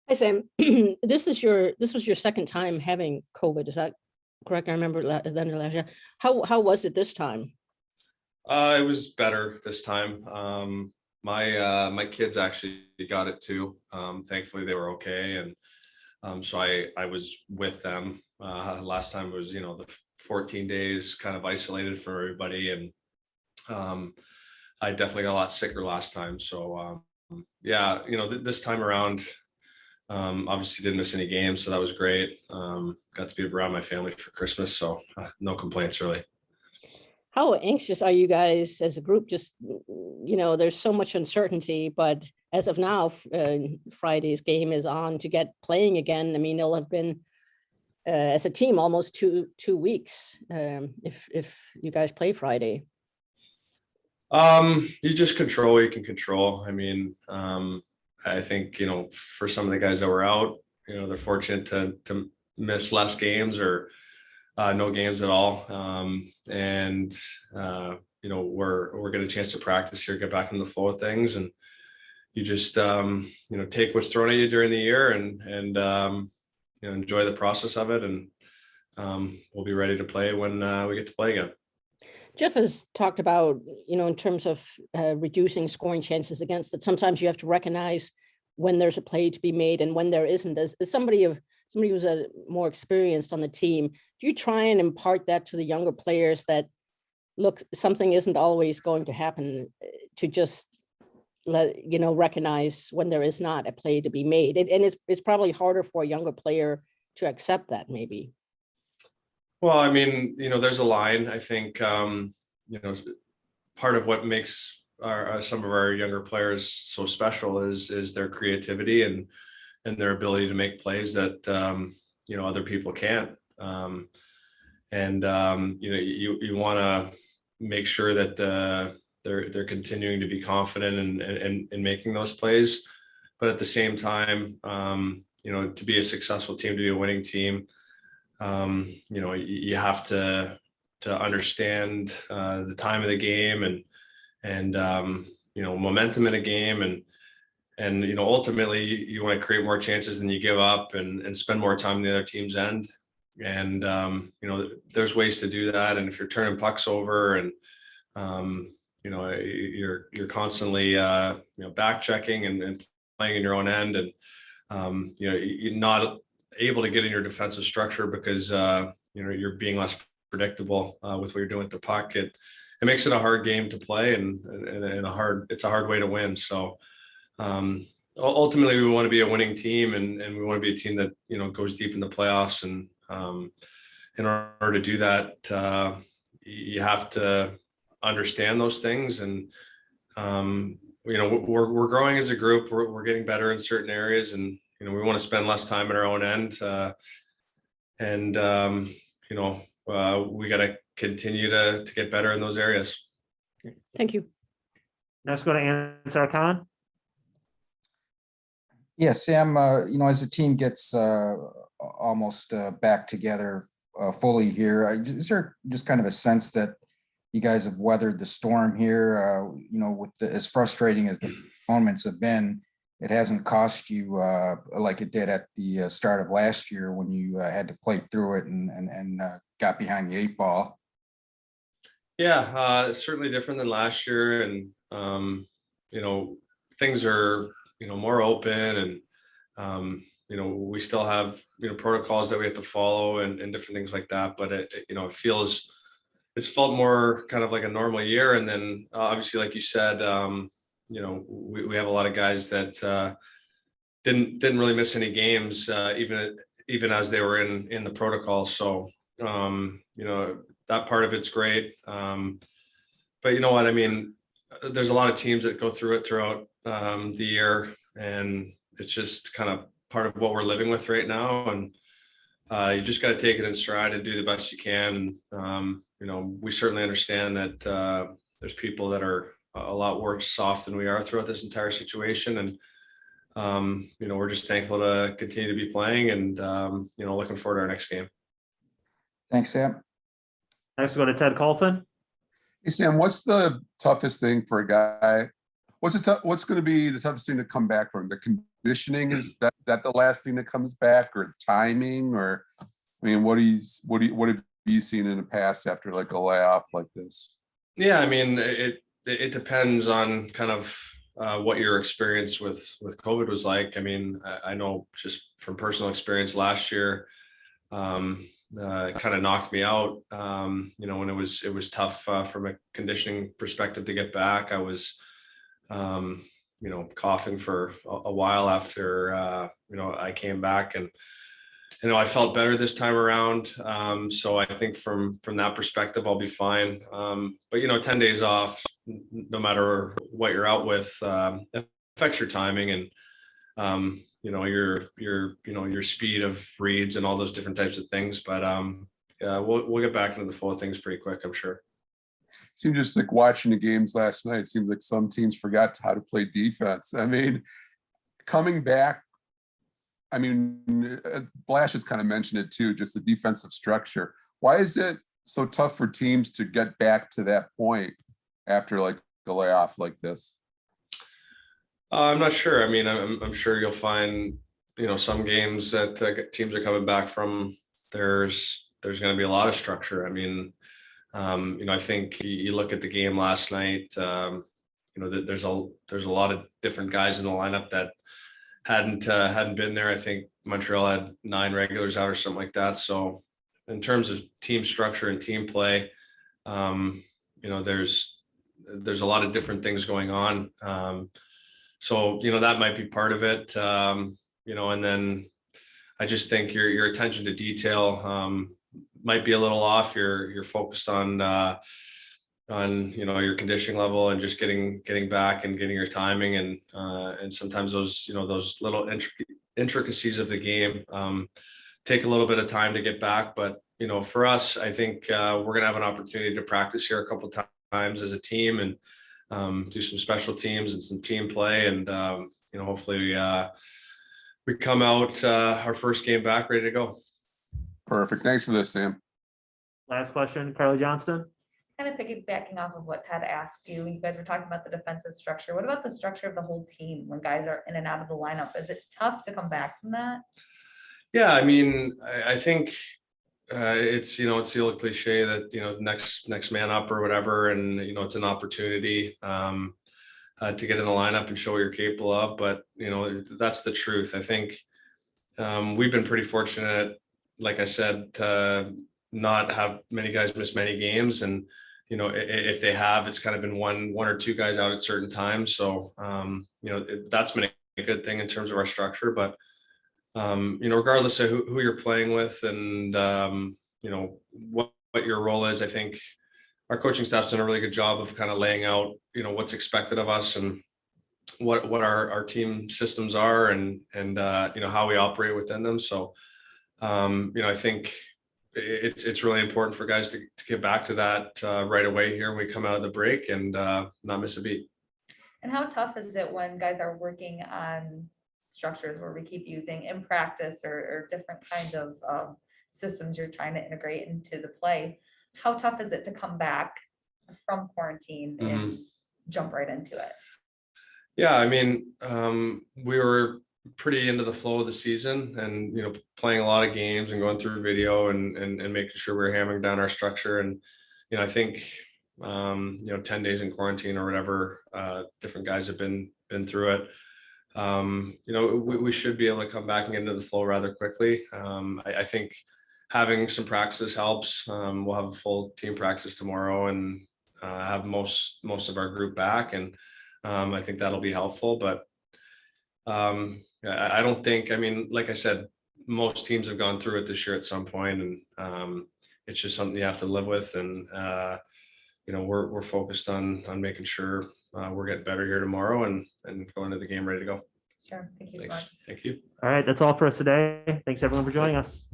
Hi, Sam. This was your second time having COVID. Is that correct? I remember then last year. How was it this time? It was better this time. My kids actually got it too. Thankfully, they were okay, and so I was with them. Last time was the 14 days kind of isolated for everybody, and um, I definitely got a lot sicker last time. So yeah, this time around, obviously didn't miss any games, so that was great. Got to be around my family for Christmas, so no complaints really. How anxious are you guys as a group? Just, there's so much uncertainty, but as of now, Friday's game is on to get playing again. I mean, it'll have been as a team almost two weeks if you guys play Friday. You just control what you can control. I mean, I think, for some of the guys that were out, they're fortunate to miss less games or no games at all. And we're getting a chance to practice here, get back in the flow of things, and you just take what's thrown at you during the year and enjoy the process of it, and we'll be ready to play when we get to play again. Jeff has talked about, in terms of reducing scoring chances against it. Sometimes you have to recognize when there's a play to be made and when there isn't. As somebody who's more experienced on the team, do you try and impart that to the younger players that, look, something isn't always going to happen, to just recognize when there is not a play to be made? And it's probably harder for a younger player to accept that, maybe. Well, I mean, there's a line. I think, part of what makes some of our younger players so special is their creativity and their ability to make plays that other people can't. You want to make sure that they're continuing to be confident in making those plays, but at the same time, to be a successful team, to be a winning team, you have to understand the time of the game and momentum in a game, and ultimately you want to create more chances than you give up and spend more time on the other team's end. And there's ways to do that. And if you're turning pucks over and you're constantly back checking and playing in your own end, and you're not able to get in your defensive structure because you're being less predictable with what you're doing with the puck. It makes it a hard game to play, and it's a hard way to win. So ultimately, we want to be a winning team, and we want to be a team that goes deep in the playoffs. And in order to do that, you have to understand those things. And we're growing as a group. We're getting better in certain areas, and we want to spend less time in our own end. We got to continue to get better in those areas. Thank you. Next, go to Ansar Khan. Yeah, Sam, as the team gets almost back together fully here, is there just kind of a sense that you guys have weathered the storm here? With as frustrating as the moments have been, it hasn't cost you like it did at the start of last year when you had to play through it and got behind the 8 ball. Yeah, it's certainly different than last year, and things are more open, and we still have protocols that we have to follow and different things like that. But it's felt more kind of like a normal year. And then obviously, like you said, we have a lot of guys that didn't really miss any games, even as they were in the protocol. So that part of it's great. But you know what I mean? There's a lot of teams that go through it throughout the year, and it's just kind of part of what we're living with right now. And you just got to take it in stride and do the best you can. We certainly understand that there's people that are a lot worse off than we are throughout this entire situation. And we're just thankful to continue to be playing, and looking forward to our next game. Thanks, Sam. Next, go to Ted Colfin. Hey, Sam, what's the toughest thing for a guy What's going to be the toughest thing to come back from? The conditioning, is that the last thing that comes back, or timing, or I mean, what have you seen in the past after like a layoff like this? Yeah, I mean, it depends on kind of what your experience with COVID was like. I mean, I know just from personal experience last year, it kind of knocked me out. You know, when it was tough from a conditioning perspective to get back. I was, you know, coughing for a while after, you know, I came back, and, you know, I felt better this time around. So I think from that perspective, I'll be fine. But, you know, 10 days off, no matter what you're out with, affects your timing and, you know, your speed of reads and all those different types of things. But yeah, we'll get back into the flow of things pretty quick, I'm sure. Seems just like watching the games last night. It seems like some teams forgot how to play defense. I mean, coming back, I mean, Blash has kind of mentioned it too, just the defensive structure. Why is it so tough for teams to get back to that point after like the layoff like this? I'm not sure. I mean, I'm sure you'll find, you know, some games that teams are coming back from. There's going to be a lot of structure. I mean, you know, I think you look at the game last night. You know, there's a lot of different guys in the lineup that hadn't been there. I think Montreal had 9 regulars out or something like that. So, in terms of team structure and team play, you know, there's a lot of different things going on. So, you know, that might be part of it. You know, and then I just think your attention to detail might be a little off. You're focused on you know, your conditioning level and just getting back and getting your timing, and sometimes those, you know, those little intricacies of the game take a little bit of time to get back. But, you know, for us, I think we're gonna have an opportunity to practice here a couple times as a team and do some special teams and some team play, and you know, hopefully we come out our first game back ready to go. Perfect. Thanks for this, Sam. Last question, Carly Johnston. Kind of piggybacking off of what Ted asked you, you guys were talking about the defensive structure. What about the structure of the whole team when guys are in and out of the lineup? Is it tough to come back from that? Yeah, I mean, I think it's, you know, it's the old cliche that, you know, next man up or whatever, and, you know, it's an opportunity to get in the lineup and show what you're capable of. But, you know, that's the truth. I think we've been pretty fortunate, like I said, to not have many guys miss many games, and, you know, if they have, it's kind of been one or two guys out at certain times. So you know, that's been a good thing in terms of our structure. But you know, regardless of who you're playing with, and you know, what your role is, I think our coaching staff's done a really good job of kind of laying out, you know, what's expected of us and what our team systems are, and you know, how we operate within them. So you know, I think it's really important for guys to get back to that right away here when we come out of the break, and not miss a beat. And how tough is it when guys are working on structures where we keep using in practice or different kinds of systems you're trying to integrate into the play? How tough is it to come back from quarantine and jump right into it? Yeah, I mean, we were pretty into the flow of the season, and, you know, playing a lot of games and going through video and making sure we're hammering down our structure. And, you know, I think you know, 10 days in quarantine or whatever, different guys have been through it. You know, we should be able to come back and get into the flow rather quickly. I think having some practice helps. We'll have a full team practice tomorrow, and have most of our group back, and I think that'll be helpful. But I don't think, I mean, like I said, most teams have gone through it this year at some point, and it's just something you have to live with. And you know, we're focused on making sure we're getting better here tomorrow, and going to the game ready to go. Sure. Thank you so Thanks. much. Thank you. All right, that's all for us today. Thanks everyone for joining us.